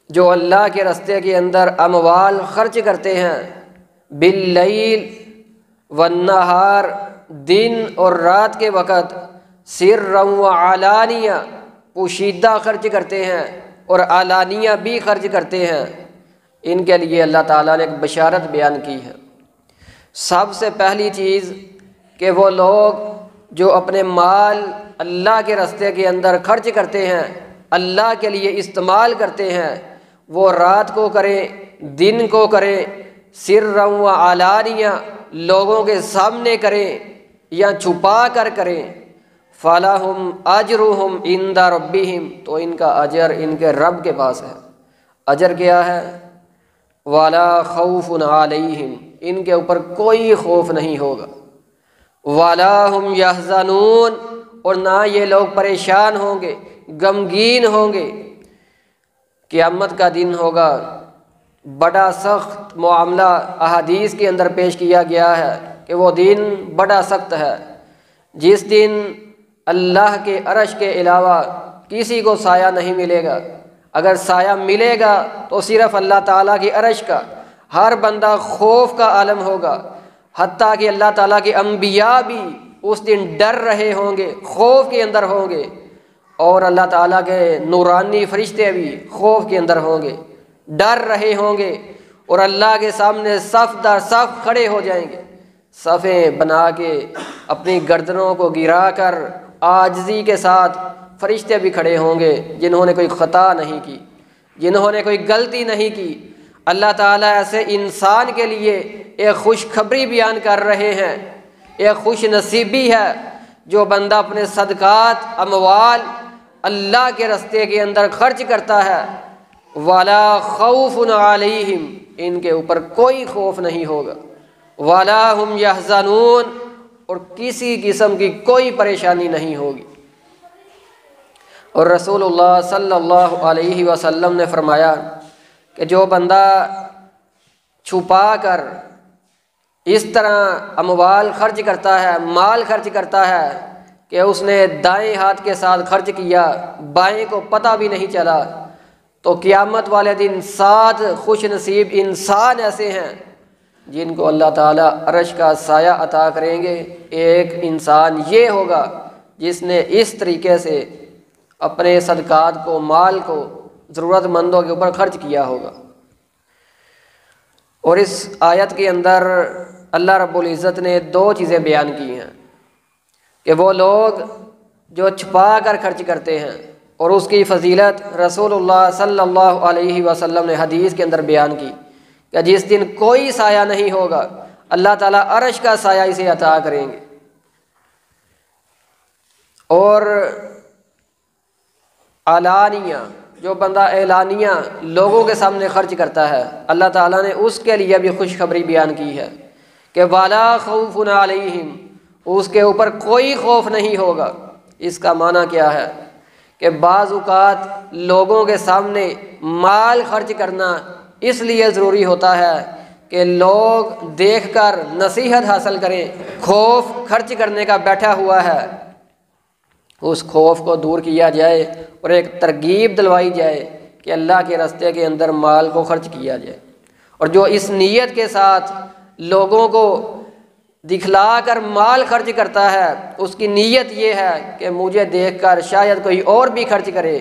جو اللہ کے راستے کے اندر اموال خرچ کرتے ہیں، باللیل والنہار، دن اور رات کے وقت، سرا وعلانیہ، پوشیدہ خرچ کرتے ہیں اور علانیہ بھی خرچ کرتے ہیں، ان کے لیے اللہ تعالیٰ نے ایک بشارت بیان کی ہے۔ سب سے پہلی چیز کہ وہ لوگ جو اپنے مال اللہ کے راستے کے اندر خرچ کرتے ہیں، اللہ کے لیے استعمال کرتے ہیں، وہ رات کو کریں، دن کو کریں، سرا وعلانیہ، لوگوں کے سامنے کریں یا چھپا کر کریں، فَلَهُمْ أَجْرُهُمْ عِنْدَ رَبِّهِمْ، تو ان کا اجر ان کے رب کے پاس ہے۔ اجر کیا ہے؟ وَلَا خَوْفٌ عَلَيْهِمْ، ان کے اوپر کوئی خوف نہیں ہوگا، وَلَا هُمْ يَحْزَنُونَ، اور نہ یہ لوگ پریشان ہوں گے، غمگین ہوں گے۔ قیامت کا دن ہوگا، بڑا سخت معاملہ احادیث کے اندر پیش کیا گیا ہے کہ وہ دن بڑا سخت ہے، جس دن اللہ کے عرش کے علاوہ کسی کو سایہ نہیں ملے گا۔ اگر سایہ ملے گا تو صرف اللہ تعالیٰ کی عرش کا۔ ہر بندہ خوف کا عالم ہوگا، حتیٰ کہ اللہ تعالیٰ کے انبیاء بھی اس دن ڈر رہے ہوں گے، خوف کے اندر ہوں گے، اور اللہ تعالیٰ کے نورانی فرشتے بھی خوف کے اندر ہوں گے، ڈر رہے ہوں گے، اور اللہ کے سامنے صف در صف کھڑے ہو جائیں گے، صفیں بنا کے اپنی گردنوں کو گرا کر عاجزی کے ساتھ فرشتے بھی کھڑے ہوں گے، جنہوں نے کوئی خطا نہیں کی، جنہوں نے کوئی غلطی نہیں کی۔ اللہ تعالیٰ ایسے انسان کے لیے ایک خوشخبری بیان کر رہے ہیں، ایک خوش نصیبی ہے جو بندہ اپنے صدقات اموال اللہ کے راستے کے اندر خرچ کرتا ہے۔ وَلَا خَوْفٌ عَلَيْهِمْ، ان کے اوپر کوئی خوف نہیں ہوگا، وَلَا هُمْ يَحْزَنُونَ، اور کسی قسم کی کوئی پریشانی نہیں ہوگی۔ اور رسول اللہ صلی اللہ علیہ وسلم نے فرمایا کہ جو بندہ چھپا کر اس طرح اموال خرچ کرتا ہے، مال خرچ کرتا ہے کہ اس نے دائیں ہاتھ کے ساتھ خرچ کیا، بائیں کو پتہ بھی نہیں چلا، تو قیامت والے دن 7 خوش نصیب انسان ایسے ہیں جن کو اللہ تعالیٰ عرش کا سایہ عطا کریں گے۔ ایک انسان یہ ہوگا جس نے اس طریقے سے اپنے صدقات کو، مال کو ضرورت مندوں کے اوپر خرچ کیا ہوگا۔ اور اس آیت کے اندر اللہ رب العزت نے 2 چیزیں بیان کی ہیں کہ وہ لوگ جو چھپا کر خرچ کرتے ہیں، اور اس کی فضیلت رسول اللہ صلی اللہ علیہ وسلم نے حدیث کے اندر بیان کی کہ جس دن کوئی سایہ نہیں ہوگا، اللہ تعالیٰ عرش کا سایہ اسے عطا کریں گے۔ اور علانیہ، جو بندہ اعلانیہ لوگوں کے سامنے خرچ کرتا ہے، اللہ تعالیٰ نے اس کے لیے بھی خوشخبری بیان کی ہے کہ وَلَا خَوْفٌ عَلَيْهِمْ، اس کے اوپر کوئی خوف نہیں ہوگا۔ اس کا معنی کیا ہے کہ بعض اوقات لوگوں کے سامنے مال خرچ کرنا اس لیے ضروری ہوتا ہے کہ لوگ دیکھ کر نصیحت حاصل کریں۔ خوف خرچ کرنے کا بیٹھا ہوا ہے، اس خوف کو دور کیا جائے اور ایک ترغیب دلوائی جائے کہ اللہ کے راستے کے اندر مال کو خرچ کیا جائے۔ اور جو اس نیت کے ساتھ لوگوں کو دکھلا کر مال خرچ کرتا ہے، اس کی نیت یہ ہے کہ مجھے دیکھ کر شاید کوئی اور بھی خرچ کرے،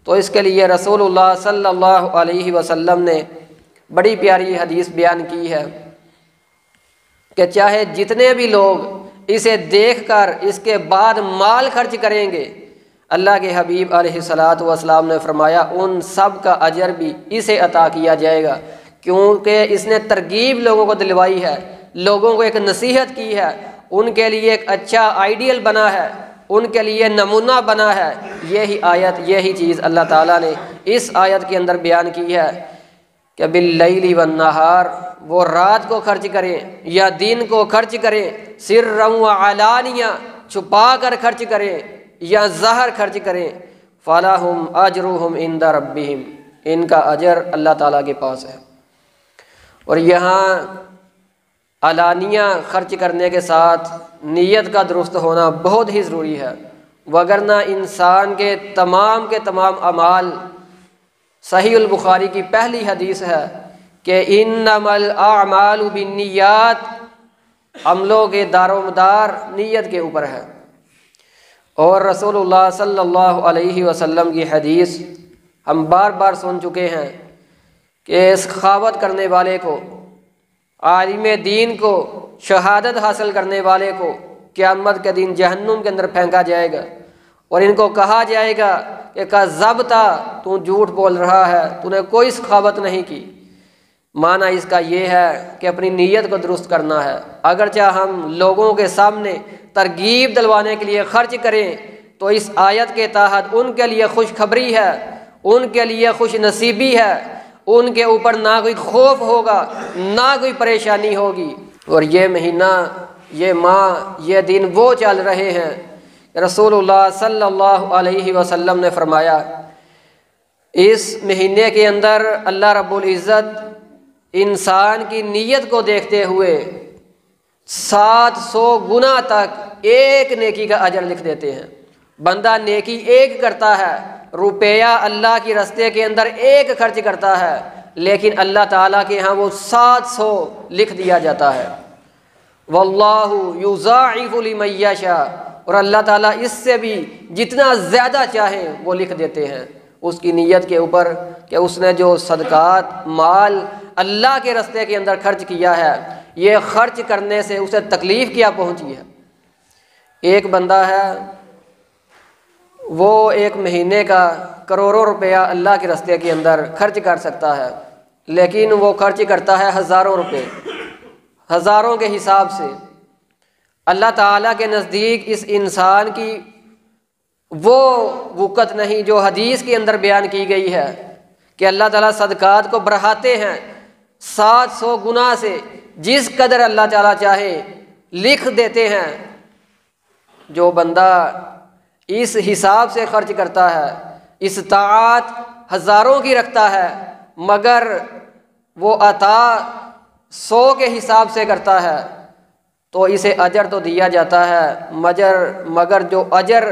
تو اس کے لیے رسول اللہ صلی اللہ علیہ وسلم نے بڑی پیاری حدیث بیان کی ہے کہ چاہے جتنے بھی لوگ اسے دیکھ کر اس کے بعد مال خرچ کریں گے، اللہ کے حبیب علیہ الصلاۃ والسلام نے فرمایا ان سب کا اجر بھی اسے عطا کیا جائے گا، کیونکہ اس نے ترغیب لوگوں کو دلوائی ہے، لوگوں کو ایک نصیحت کی ہے، ان کے لیے ایک اچھا آئیڈیل بنا ہے، ان کے لیے نمونہ بنا ہے۔ یہی آیت، یہی چیز اللہ تعالیٰ نے اس آیت کے اندر بیان کی ہے کہ باللیل والنہار، وہ رات کو خرچ کریں یا دن کو خرچ کریں، سرا وعلانیہ، چھپا کر خرچ کریں یا ظاہر خرچ کریں، فَلَهُمْ أَجْرُهُمْ عِنْدَ رَبِّهِمْ، ان کا اجر اللہ تعالیٰ کے پاس ہے۔ اور یہاں علانیہ خرچ کرنے کے ساتھ نیت کا درست ہونا بہت ہی ضروری ہے، وگرنہ انسان کے تمام اعمال صحیح البخاری کی پہلی حدیث ہے کہ انما الاعمال بالنیات، عملوں کے دار و مدار نیت کے اوپر ہے۔ اور رسول اللہ صلی اللہ علیہ وسلم کی حدیث ہم بار بار سن چکے ہیں کہ سخاوت کرنے والے کو، عالم دین کو، شہادت حاصل کرنے والے کو قیامت کے دن جہنم کے اندر پھینکا جائے گا، اور ان کو کہا جائے گا کہ کذبتا، تو جھوٹ بول رہا ہے، تو نے کوئی سخاوت نہیں کی۔ معنی اس کا یہ ہے کہ اپنی نیت کو درست کرنا ہے۔ اگرچہ ہم لوگوں کے سامنے ترغیب دلوانے کے لیے خرچ کریں تو اس آیت کے تحت ان کے لیے خوشخبری ہے، ان کے لیے خوش نصیبی ہے، ان کے اوپر نہ کوئی خوف ہوگا، نہ کوئی پریشانی ہوگی۔ اور یہ مہینہ، یہ ماہ، یہ دن وہ چل رہے ہیں، رسول اللہ صلی اللہ علیہ وسلم نے فرمایا اس مہینے کے اندر اللہ رب العزت انسان کی نیت کو دیکھتے ہوئے 700 گنا تک ایک نیکی کا اجر لکھ دیتے ہیں۔ بندہ نیکی ایک کرتا ہے، روپیہ اللہ کی راستے کے اندر ایک خرچ کرتا ہے، لیکن اللہ تعالیٰ کے ہاں وہ 700 لکھ دیا جاتا ہے۔ واللہ یضاعف لمن یشاء، اور اللہ تعالیٰ اس سے بھی جتنا زیادہ چاہیں وہ لکھ دیتے ہیں اس کی نیت کے اوپر کہ اس نے جو صدقات مال اللہ کے راستے کے اندر خرچ کیا ہے، یہ خرچ کرنے سے اسے تکلیف کیا پہنچی ہے۔ ایک بندہ ہے وہ ایک مہینے کا کروڑوں روپیہ اللہ کے راستے کے اندر خرچ کر سکتا ہے، لیکن وہ خرچ کرتا ہے ہزاروں روپے، ہزاروں کے حساب سے۔ اللہ تعالیٰ کے نزدیک اس انسان کی وہ وقت نہیں جو حدیث کے اندر بیان کی گئی ہے کہ اللہ تعالیٰ صدقات کو بڑھاتے ہیں 700 گنا سے، جس قدر اللہ تعالیٰ چاہے لکھ دیتے ہیں۔ جو بندہ اس حساب سے خرچ کرتا ہے، استطاعت ہزاروں کی رکھتا ہے مگر وہ عطا 100 کے حساب سے کرتا ہے، تو اسے اجر تو دیا جاتا ہے، مگر جو اجر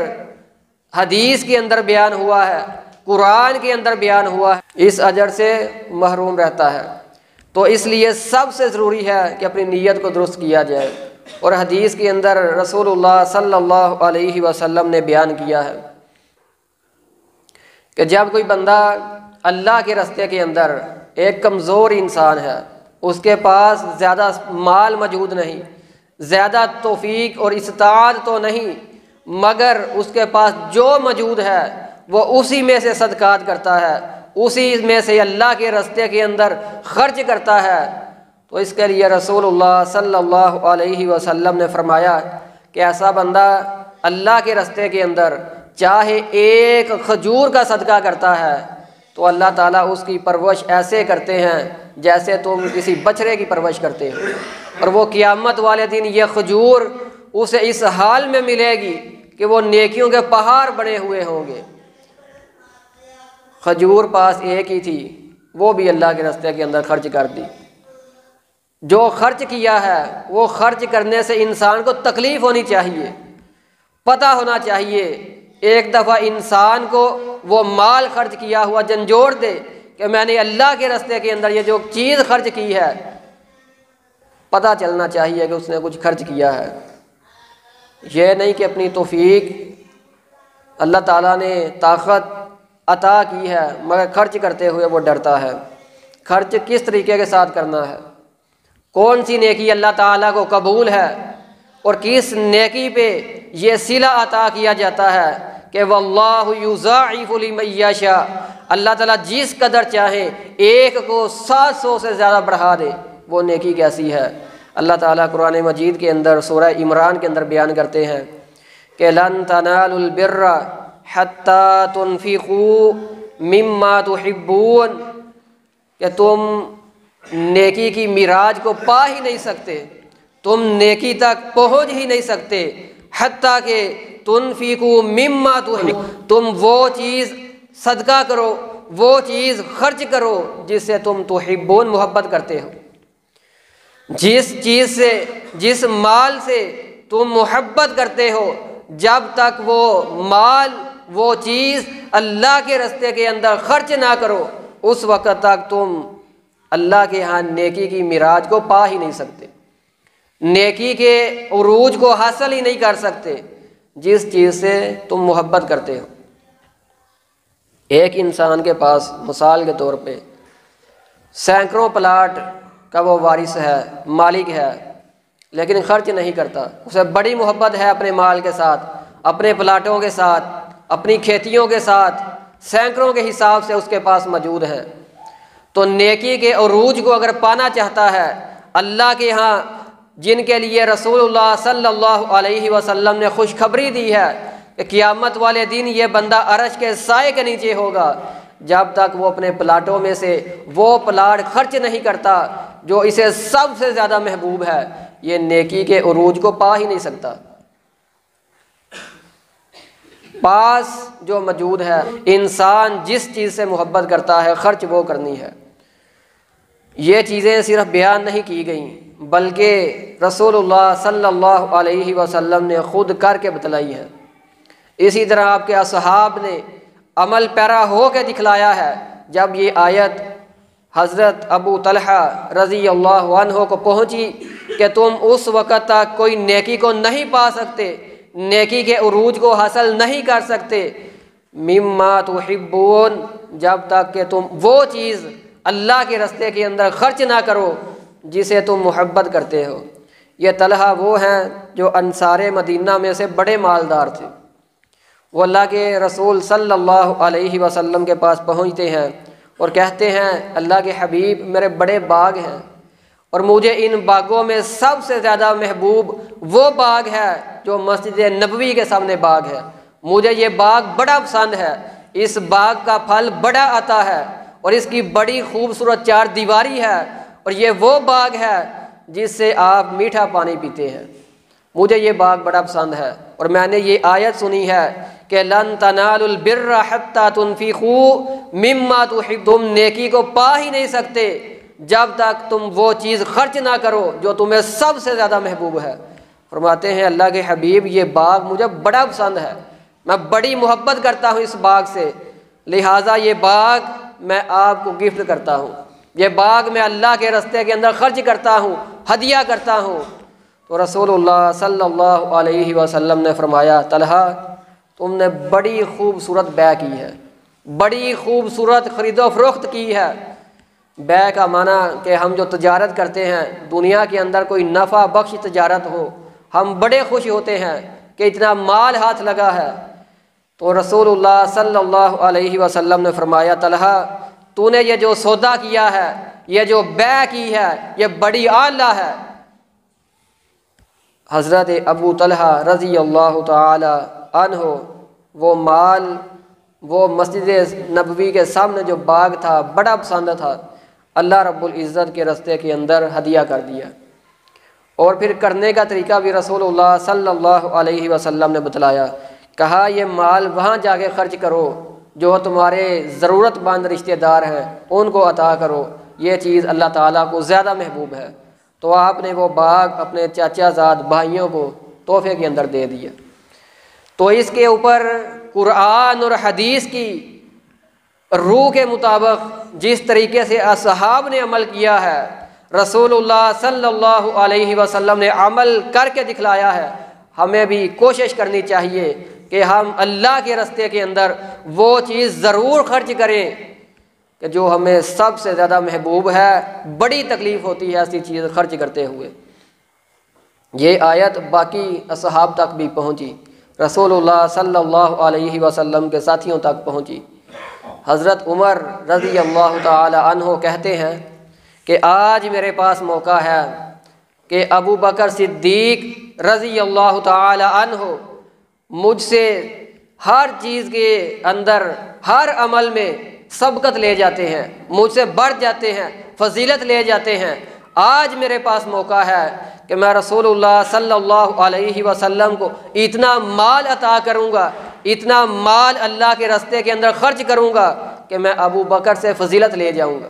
حدیث کے اندر بیان ہوا ہے، قرآن کے اندر بیان ہوا ہے، اس اجر سے محروم رہتا ہے۔ تو اس لیے سب سے ضروری ہے کہ اپنی نیت کو درست کیا جائے، اور حدیث کے اندر رسول اللہ صلی اللہ علیہ وسلم نے بیان کیا ہے کہ جب کوئی بندہ اللہ کے راستے کے اندر، ایک کمزور انسان ہے، اس کے پاس زیادہ مال موجود نہیں، زیادہ توفیق اور استطاعت تو نہیں، مگر اس کے پاس جو موجود ہے وہ اسی میں سے صدقات کرتا ہے، اسی میں سے اللہ کے راستے کے اندر خرچ کرتا ہے، تو اس کے لیے رسول اللہ صلی اللہ علیہ وسلم نے فرمایا کہ ایسا بندہ اللہ کے راستے کے اندر چاہے ایک کھجور کا صدقہ کرتا ہے تو اللہ تعالیٰ اس کی پرورش ایسے کرتے ہیں جیسے تم کسی بچڑے کی پرورش کرتے ہو، اور وہ قیامت والے دن یہ کھجور اسے اس حال میں ملے گی کہ وہ نیکیوں کے پہاڑ بنے ہوئے ہوں گے۔ کھجور پاس ایک ہی تھی، وہ بھی اللہ کے راستے کے اندر خرچ کر دی۔ جو خرچ کیا ہے وہ خرچ کرنے سے انسان کو تکلیف ہونی چاہیے، پتہ ہونا چاہیے۔ ایک دفعہ انسان کو وہ مال خرچ کیا ہوا جھنجھوڑ دے کہ میں نے اللہ کے راستے کے اندر یہ جو چیز خرچ کی ہے، پتہ چلنا چاہیے کہ اس نے کچھ خرچ کیا ہے۔ یہ نہیں کہ اپنی توفیق اللہ تعالیٰ نے طاقت عطا کی ہے مگر خرچ کرتے ہوئے وہ ڈرتا ہے۔ خرچ کس طریقے کے ساتھ کرنا ہے، کون سی نیکی اللہ تعالیٰ کو قبول ہے، اور کس نیکی پہ یہ صلہ عطا کیا جاتا ہے کہ واللہ یضاعف لمن یشاء، اللہ تعالیٰ جس قدر چاہے ایک کو 700 سے زیادہ بڑھا دے، وہ نیکی کیسی ہے۔ اللہ تعالیٰ قرآن مجید کے اندر سورہ عمران کے اندر بیان کرتے ہیں کہ لن تنالوا البر حتی تنفقوا مما تحبون، کہ تم نیکی کی معراج کو پا ہی نہیں سکتے، تم نیکی تک پہنچ ہی نہیں سکتے حتیٰ کہ تنفقوا مما تحبون، تم وہ چیز صدقہ کرو، وہ چیز خرچ کرو جس سے تم تحبون محبت کرتے ہو۔ جس چیز سے، جس مال سے تم محبت کرتے ہو، جب تک وہ مال وہ چیز اللہ کے راستے کے اندر خرچ نہ کرو، اس وقت تک تم اللہ کے ہاں نیکی کی معراج کو پا ہی نہیں سکتے، نیکی کے عروج کو حاصل ہی نہیں کر سکتے جس چیز سے تم محبت کرتے ہو۔ ایک انسان کے پاس مثال کے طور پہ سینکڑوں پلاٹ کا وہ وارث ہے، مالک ہے، لیکن خرچ نہیں کرتا، اسے بڑی محبت ہے اپنے مال کے ساتھ، اپنے پلاٹوں کے ساتھ، اپنی کھیتیوں کے ساتھ، سینکڑوں کے حساب سے اس کے پاس موجود ہیں۔ تو نیکی کے عروج کو اگر پانا چاہتا ہے، اللہ کے ہاں جن کے لیے رسول اللہ صلی اللہ علیہ وسلم نے خوشخبری دی ہے کہ قیامت والے دن یہ بندہ عرش کے سائے کے نیچے ہوگا، جب تک وہ اپنے پلاٹوں میں سے وہ پلاٹ خرچ نہیں کرتا جو اسے سب سے زیادہ محبوب ہے، یہ نیکی کے عروج کو پا ہی نہیں سکتا۔ پاس جو موجود ہے، انسان جس چیز سے محبت کرتا ہے خرچ وہ کرنی ہے۔ یہ چیزیں صرف بیان نہیں کی گئیں بلکہ رسول اللہ صلی اللہ علیہ وسلم نے خود کر کے بتلائی ہے۔ اسی طرح آپ کے اصحاب نے عمل پیرا ہو کے دکھلایا ہے۔ جب یہ آیت حضرت ابو طلحہ رضی اللہ عنہ کو پہنچی کہ تم اس وقت تک کوئی نیکی کو نہیں پا سکتے، نیکی کے عروج کو حاصل نہیں کر سکتے، مما تحبون، جب تک کہ تم وہ چیز اللہ کے راستے کے اندر خرچ نہ کرو جسے تم محبت کرتے ہو۔ یہ طلحہ وہ ہیں جو انصار مدینہ میں سے بڑے مالدار تھے۔ وہ اللہ کے رسول صلی اللہ علیہ وسلم کے پاس پہنچتے ہیں اور کہتے ہیں اللہ کے حبیب میرے بڑے باغ ہیں اور مجھے ان باغوں میں سب سے زیادہ محبوب وہ باغ ہے جو مسجد نبوی کے سامنے باغ ہے، مجھے یہ باغ بڑا پسند ہے، اس باغ کا پھل بڑا آتا ہے اور اس کی بڑی خوبصورت چار دیواری ہے، اور یہ وہ باغ ہے جس سے آپ میٹھا پانی پیتے ہیں، مجھے یہ باغ بڑا پسند ہے۔ اور میں نے یہ آیت سنی ہے کہ لن تنالوا البر حتی تنفقوا مما تحبون، تم نیکی کو پا ہی نہیں سکتے جب تک تم وہ چیز خرچ نہ کرو جو تمہیں سب سے زیادہ محبوب ہے۔ فرماتے ہیں اللہ کے حبیب یہ باغ مجھے بڑا پسند ہے، میں بڑی محبت کرتا ہوں اس باغ سے، لہٰذا یہ باغ میں آپ کو گفٹ کرتا ہوں، یہ باغ میں اللہ کے راستے کے اندر خرچ کرتا ہوں، ہدیہ کرتا ہوں۔ تو رسول اللہ صلی اللہ علیہ وسلم نے فرمایا طلحہ تم نے بڑی خوبصورت بیع کی ہے، بڑی خوبصورت خرید و فروخت کی ہے۔ بیع کا معنی کہ ہم جو تجارت کرتے ہیں دنیا کے اندر کوئی نفع بخش تجارت ہو، ہم بڑے خوش ہوتے ہیں کہ اتنا مال ہاتھ لگا ہے۔ تو رسول اللہ صلی اللہ علیہ وسلم نے فرمایا طلحہ تو نے یہ جو سودا کیا ہے، یہ جو بیع کی ہے، یہ بڑی اعلیٰ ہے۔ حضرت ابو طلحہ رضی اللہ تعالی عنہ وہ مال، وہ مسجد نبوی کے سامنے جو باغ تھا بڑا پسند تھا، اللہ رب العزت کے راستے کے اندر ہدیہ کر دیا۔ اور پھر کرنے کا طریقہ بھی رسول اللہ صلی اللہ علیہ وسلم نے بتلایا، کہا یہ مال وہاں جا کے خرچ کرو جو تمہارے ضرورت مند رشتہ دار ہیں ان کو عطا کرو، یہ چیز اللہ تعالیٰ کو زیادہ محبوب ہے۔ تو آپ نے وہ باغ اپنے چاچا زاد بھائیوں کو تحفے کے اندر دے دیا۔ تو اس کے اوپر قرآن اور حدیث کی روح کے مطابق جس طریقے سے اصحاب نے عمل کیا ہے، رسول اللہ صلی اللہ علیہ وسلم نے عمل کر کے دکھلایا ہے، ہمیں بھی کوشش کرنی چاہیے کہ ہم اللہ کے راستے کے اندر وہ چیز ضرور خرچ کریں کہ جو ہمیں سب سے زیادہ محبوب ہے۔ بڑی تکلیف ہوتی ہے ایسی چیز خرچ کرتے ہوئے۔ یہ آیت باقی اصحاب تک بھی پہنچی، رسول اللہ صلی اللہ علیہ وسلم کے ساتھیوں تک پہنچی۔ حضرت عمر رضی اللہ تعالی عنہ کہتے ہیں کہ آج میرے پاس موقع ہے کہ ابو بکر صدیق رضی اللہ تعالی عنہ مجھ سے ہر چیز کے اندر، ہر عمل میں سبقت لے جاتے ہیں، مجھ سے بڑھ جاتے ہیں، فضیلت لے جاتے ہیں۔ آج میرے پاس موقع ہے کہ میں رسول اللہ صلی اللہ علیہ وسلم کو اتنا مال عطا کروں گا، اتنا مال اللہ کے راستے کے اندر خرچ کروں گا کہ میں ابو بکر سے فضیلت لے جاؤں گا۔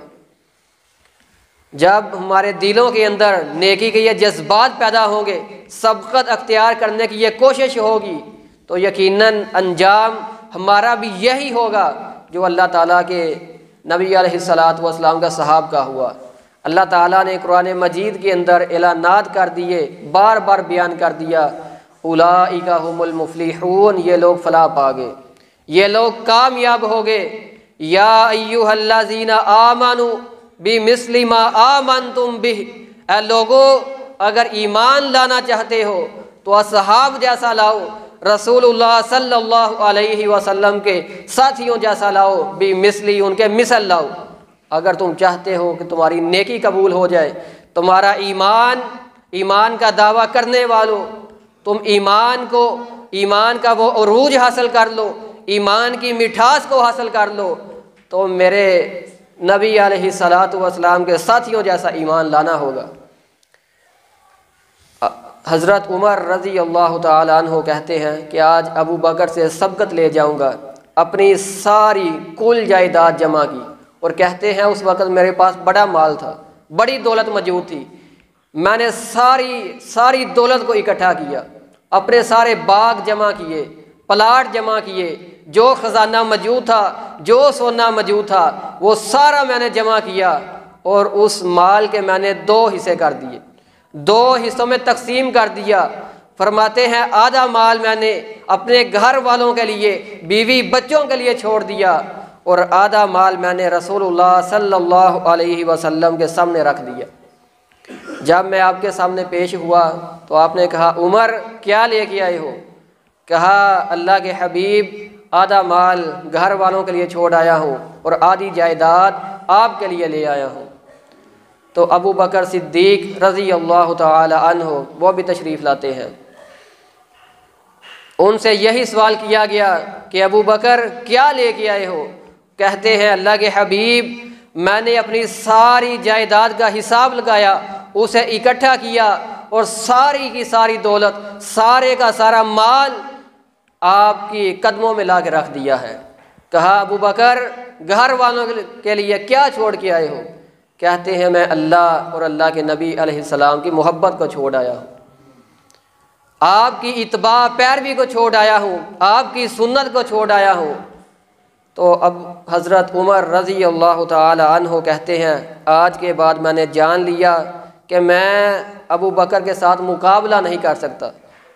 جب ہمارے دلوں کے اندر نیکی کے یہ جذبات پیدا ہوں گے، سبقت اختیار کرنے کی یہ کوشش ہوگی، تو یقیناً انجام ہمارا بھی یہی ہوگا جو اللہ تعالیٰ کے نبی علیہ الصلاۃ والسلام کا صحاب کا ہوا۔ اللہ تعالیٰ نے قرآن مجید کے اندر اعلانات کر دیے، بار بار بیان کر دیا، اولئک هم المفلحون، یہ لوگ فلاح پا گئے، یہ لوگ کامیاب ہو گئے۔ یا ایھا الذین آمنوا بمثل ما آمنتم بہ، اے لوگو اگر ایمان لانا چاہتے ہو تو اصحاب جیسا لاؤ، رسول اللہ صلی اللہ علیہ وسلم کے ساتھیوں جیسا لاؤ، بمثلی ان کے مثل لاؤ۔ اگر تم چاہتے ہو کہ تمہاری نیکی قبول ہو جائے، تمہارا ایمان کا دعویٰ کرنے والوں، تم ایمان کا وہ عروج حاصل کر لو، ایمان کی مٹھاس کو حاصل کر لو، تو میرے نبی علیہ الصلاۃ والسلام کے ساتھیوں جیسا ایمان لانا ہوگا۔ حضرت عمر رضی اللہ تعالی عنہ کہتے ہیں کہ آج ابو بکر سے سبقت لے جاؤں گا، اپنی ساری کل جائیداد جمع کی، اور کہتے ہیں اس وقت میرے پاس بڑا مال تھا، بڑی دولت موجود تھی، میں نے ساری دولت کو اکٹھا کیا، اپنے سارے باغ جمع کیے، پلاٹ جمع کیے، جو خزانہ موجود تھا، جو سونا موجود تھا، وہ سارا میں نے جمع کیا، اور اس مال کے میں نے 2 حصے کر دیے، 2 حصوں میں تقسیم کر دیا۔ فرماتے ہیں آدھا مال میں نے اپنے گھر والوں کے لیے، بیوی بچوں کے لیے چھوڑ دیا، اور آدھا مال میں نے رسول اللہ صلی اللہ علیہ وسلم کے سامنے رکھ دیا۔ جب میں آپ کے سامنے پیش ہوا تو آپ نے کہا عمر کیا لے کے آئے ہو؟ کہا اللہ کے حبیب آدھا مال گھر والوں کے لیے چھوڑ آیا ہوں اور آدھی جائیداد آپ کے لیے لے آیا ہوں۔ تو ابو بکر صدیق رضی اللہ تعالی عنہ وہ بھی تشریف لاتے ہیں، ان سے یہی سوال کیا گیا کہ ابو بکر کیا لے کے آئے ہو؟ کہتے ہیں اللہ کے حبیب میں نے اپنی ساری جائیداد کا حساب لگایا، اسے اکٹھا کیا، اور ساری کی ساری دولت، سارے کا سارا مال آپ کی قدموں میں لا کے رکھ دیا ہے۔ کہا ابو بکر گھر والوں کے لیے کیا چھوڑ کے آئے ہو؟ کہتے ہیں میں اللہ اور اللہ کے نبی علیہ السلام کی محبت کو چھوڑ آیا ہوں، آپ کی اتباع پیروی کو چھوڑ آیا ہوں، آپ کی سنت کو چھوڑ آیا ہوں۔ تو اب حضرت عمر رضی اللہ تعالی عنہ کہتے ہیں آج کے بعد میں نے جان لیا کہ میں ابو بکر کے ساتھ مقابلہ نہیں کر سکتا،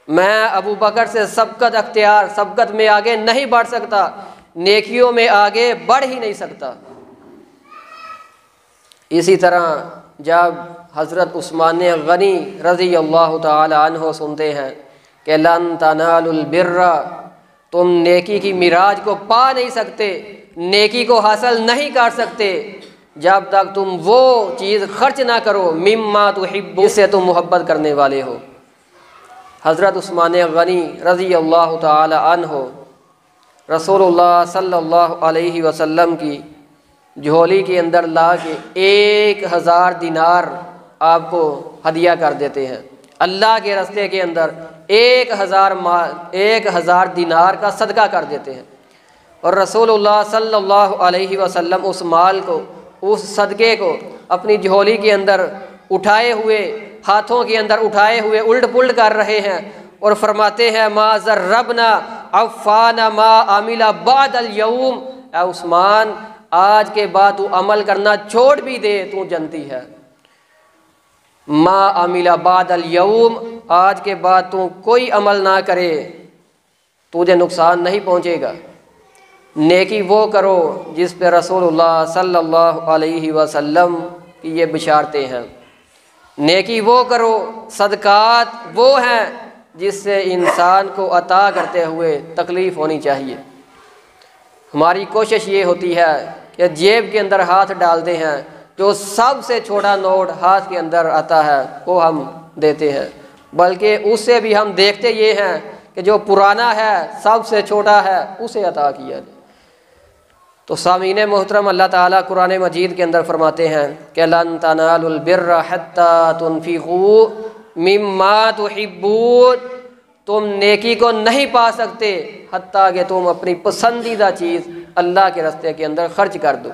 میں ابو بکر سے سبقت میں آگے نہیں بڑھ سکتا، نیکیوں میں آگے بڑھ ہی نہیں سکتا۔ اسی طرح جب حضرت عثمان غنی رضی اللہ تعالی عنہ سنتے ہیں کہ لن تنالوا البر، تم نیکی کی معراج کو پا نہیں سکتے، نیکی کو حاصل نہیں کر سکتے جب تک تم وہ چیز خرچ نہ کرو مما تحب، جس سے تم محبت کرنے والے ہو۔ حضرت عثمان غنی رضی اللہ تعالی عنہ رسول اللہ صلی اللہ علیہ وسلم کی جھولی کے اندر لا کے 1000 دینار آپ کو ہدیہ کر دیتے ہیں، اللہ کے راستے کے اندر 1000 دینار کا صدقہ کر دیتے ہیں، اور رسول اللہ صلی اللہ علیہ وسلم اس مال کو، اس صدقے کو اپنی جھولی کے اندر اٹھائے ہوئے، ہاتھوں کے اندر اٹھائے ہوئے الٹ پلٹ کر رہے ہیں، اور فرماتے ہیں ما ذربنا عفانا ما عمل بعد اليوم، اے عثمان آج کے بعد تو عمل کرنا چھوڑ بھی دے، تو جنتی ہے۔ ما عمل بعد اليوم، آج کے بعد تو کوئی عمل نہ کرے، تجھے نقصان نہیں پہنچے گا۔ نیکی وہ کرو جس پہ رسول اللہ صلی اللہ علیہ وسلم کی یہ بشارتیں ہیں، نیکی وہ کرو، صدقات وہ ہیں جس سے انسان کو عطا کرتے ہوئے تکلیف ہونی چاہیے۔ ہماری کوشش یہ ہوتی ہے کہ جیب کے اندر ہاتھ ڈالتے ہیں، جو سب سے چھوٹا نوٹ ہاتھ کے اندر آتا ہے وہ ہم دیتے ہیں، بلکہ اس سے بھی ہم دیکھتے یہ ہیں کہ جو پرانا ہے، سب سے چھوٹا ہے، اسے عطا کیا جائے۔ تو سامعین محترم، اللہ تعالیٰ قرآن مجید کے اندر فرماتے ہیں کہ لن تنالوا البر حتی تنفقوا مما تحبون، تم نیکی کو نہیں پا سکتے حتیٰ کہ تم اپنی پسندیدہ چیز اللہ کے راستے کے اندر خرچ کر دو۔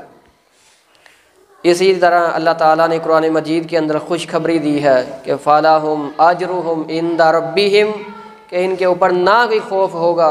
اسی طرح اللہ تعالیٰ نے قرآن مجید کے اندر خوشخبری دی ہے کہ فَلَهُمْ أَجْرُهُمْ عِنْدَ رَبِّهِمْ، کہ ان کے اوپر نہ کوئی خوف ہوگا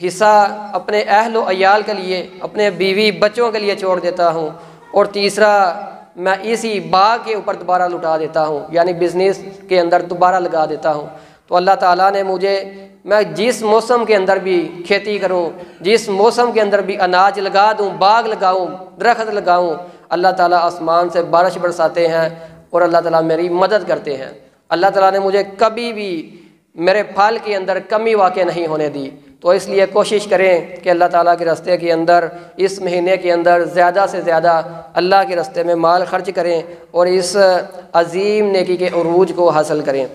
حصہ اپنے اہل و عیال کے لیے، اپنے بیوی بچوں کے لیے چھوڑ دیتا ہوں، اور تیسرا میں اسی باغ کے اوپر دوبارہ لٹا دیتا ہوں، یعنی بزنس کے اندر دوبارہ لگا دیتا ہوں۔ تو اللہ تعالیٰ نے مجھے، میں جس موسم کے اندر بھی کھیتی کروں، جس موسم کے اندر بھی اناج لگا دوں، باغ لگاؤں، درخت لگاؤں، اللہ تعالیٰ آسمان سے بارش برساتے ہیں اور اللہ تعالیٰ میری مدد کرتے ہیں۔ اللہ تعالیٰ نے مجھے کبھی بھی میرے پھل کے اندر کمی واقع نہیں ہونے دی۔ تو اس لیے کوشش کریں کہ اللہ تعالیٰ کے راستے کے اندر اس مہینے کے اندر زیادہ سے زیادہ اللہ کے راستے میں مال خرچ کریں اور اس عظیم نیکی کے عروج کو حاصل کریں۔